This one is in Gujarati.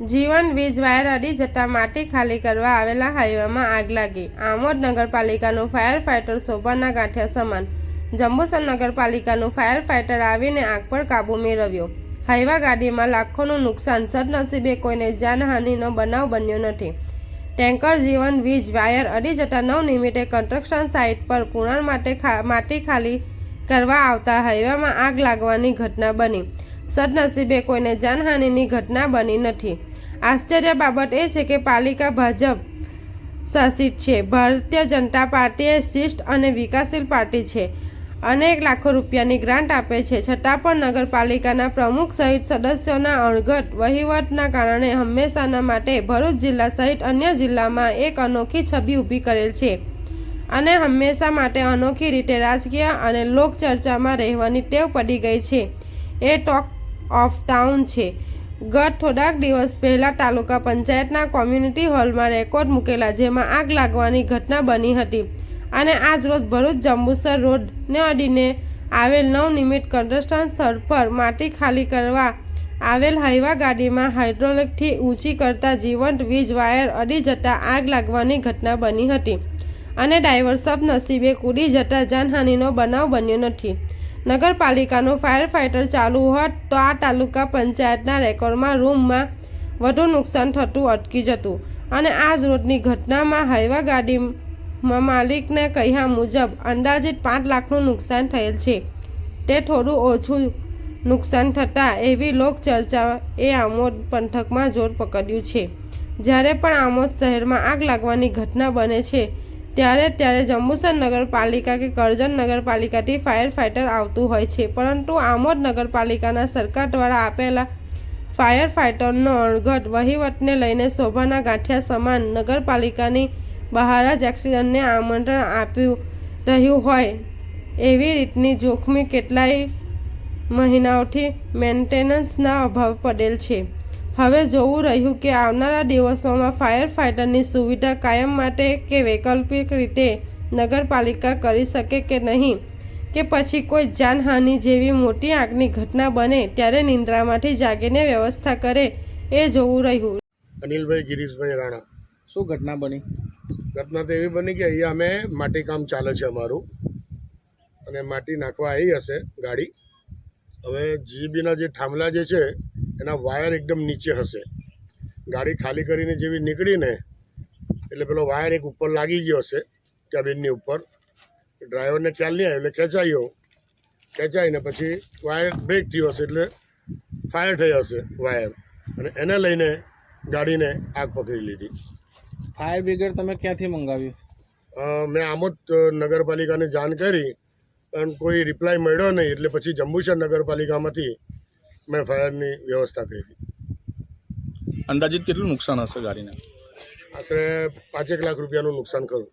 જીવન વીજ વાયર અડી જતા માટી ખાલી કરવા આવેલા હાઈવેમાં આગ લાગી। આમોદ નગરપાલિકાનું ફાયર ફાઇટર શોભાના ગાંઠિયા સમાન। જંબુસર નગરપાલિકાનું ફાયર ફાઇટર આવીને આગ પર કાબૂ મેળવ્યો। હાઈવા ગાડીમાં લાખોનું નુકસાન, સદનસીબે કોઈને જાનહાનિનો બનાવ બન્યો નથી। ટેન્કર જીવન વીજ વાયર અડી જતા નવનિર્મિત કન્સ્ટ્રક્શન સાઇટ પર પુરાણ માટે માટી ખાલી કરવા આવતા હાઈવામાં આગ લાગવાની ઘટના બની। સદનસીબે કોઈને જાનહાનિની ઘટના બની નથી। આશ્ચર્ય બાબત એ છે કે પાલિકા ભાજપ શાસિત છે। ભારતીય જનતા પાર્ટી એ શિષ્ટ અને વિકાસશીલ પાર્ટી છે। અનેક લાખો રૂપિયાની ગ્રાન્ટ આપે છે, છતાં પણ નગરપાલિકાના પ્રમુખ સહિત સદસ્યોના અણઘડ વહીવટના કારણે હંમેશાના માટે ભરૂચ જિલ્લા સહિત અન્ય જિલ્લામાં એક અનોખી છબી ઊભી કરેલ છે અને હંમેશા માટે અનોખી રીતે રાજકીય અને લોકચર્ચામાં રહેવાની ટેવ પડી ગઈ છે। એ ટોક ઓફ ટાઉન છે। ગત થોડાક દિવસ પહેલાં તાલુકા પંચાયતના કોમ્યુનિટી હોલમાં રેકોર્ડ મૂકેલા, જેમાં આગ લાગવાની ઘટના બની હતી અને આજ રોજ ભરૂચ જંબુસર રોડને અડીને આવેલ નવનિર્મિત કન્સ્ટ્રક્શન સ્થળ પર માટી ખાલી કરવા આવેલ હાઈવા ગાડીમાં હાઇડ્રોલિકથી ઊંચી કરતા જીવંત વીજ વાયર અડી જતા આગ લાગવાની ઘટના બની હતી અને ડ્રાઈવર સદનસીબે કૂદી જતા જાનહાનિનો બનાવ બન્યો નથી। નગરપાલિકાનું ફાયર ફાઇટર ચાલુ હોત તો આ તાલુકા પંચાયતના રેકોર્ડમાં રૂમમાં વધુ નુકસાન થતું અટકી જતું અને આજ રોજની ઘટનામાં હાઈવા ગાડીમાં માલિકને કહ્યા મુજબ અંદાજિત 5 લાખનું નુકસાન થયેલ છે। તે થોડું ઓછું નુકસાન થતાં એવી લોકચર્ચા એ આમોદ પંથકમાં જોર પકડ્યું છે। જ્યારે પણ આમોદ શહેરમાં આગ લાગવાની ઘટના બને છે ત્યારે જંબુસર નગરપાલિકા કે કરજણ નગરપાલિકાથી ફાયર ફાઇટર આવતું હોય છે, પરંતુ આમોદ નગરપાલિકાના સરકાર દ્વારા આપેલા ફાયર ફાઇટરનો અણઘડ વહીવટને લઈને શોભાના ગાંઠિયા સમાન નગરપાલિકાની બહાર જ એક્સિડન્ટને આમંત્રણ આપ્યું રહ્યું હોય એવી રીતની જોખમી કેટલાય મહિનાઓથી મેન્ટેનન્સના અભાવ પડેલ છે। હવે જોવું રહ્યું કે આવનારા દિવસોમાં ફાયર ફાઇટરની સુવિધા કાયમ માટે કે વૈકલ્પિક રીતે નગરપાલિકા કરી શકે કે નહીં, કે પછી કોઈ જાનહાનિ જેવી મોટી આગની ઘટના બને ત્યારે નિંદ્રામાંથી જાગીને વ્યવસ્થા કરે, એ જોવું રહ્યું। અનિલભાઈ ગિરીશભાઈ રાણા। શું ઘટના બની? ઘટના તો એવી બની કે અહીંયા અમે માટી કામ ચાલે છે અમારું, અને માટી નાખવા આવી હશે ગાડી। હવે જીબીના જે થાંભલા જે છે એના વાયર એકદમ નીચે હશે। ગાડી ખાલી કરીને જેવી નીકળીને એટલે પેલો વાયર એક ઉપર લાગી ગયો હશે કેબિનની ઉપર। ડ્રાઈવરને ખ્યાલ નહીં આવ્યો એટલે ખેંચાઈને પછી વાયર બ્રેક થયો હશે એટલે ફાયર થઈ હશે વાયર, અને એને લઈને ગાડીને આગ પકડી લીધી। ફાયર બ્રિગેડ તમે ક્યાંથી મંગાવ્યું? મેં આમોદ નગરપાલિકાને જાણ કરી પણ કોઈ રિપ્લાય મળ્યો નહીં, એટલે પછી જંબુસર નગરપાલિકામાંથી મેં ફાયરની વ્યવસ્થા કરી। અંદાજિત કેટલું નુકસાન હશે ગાડીને? આશરે 5 લાખ રૂપિયાનું નુકસાન ખરું।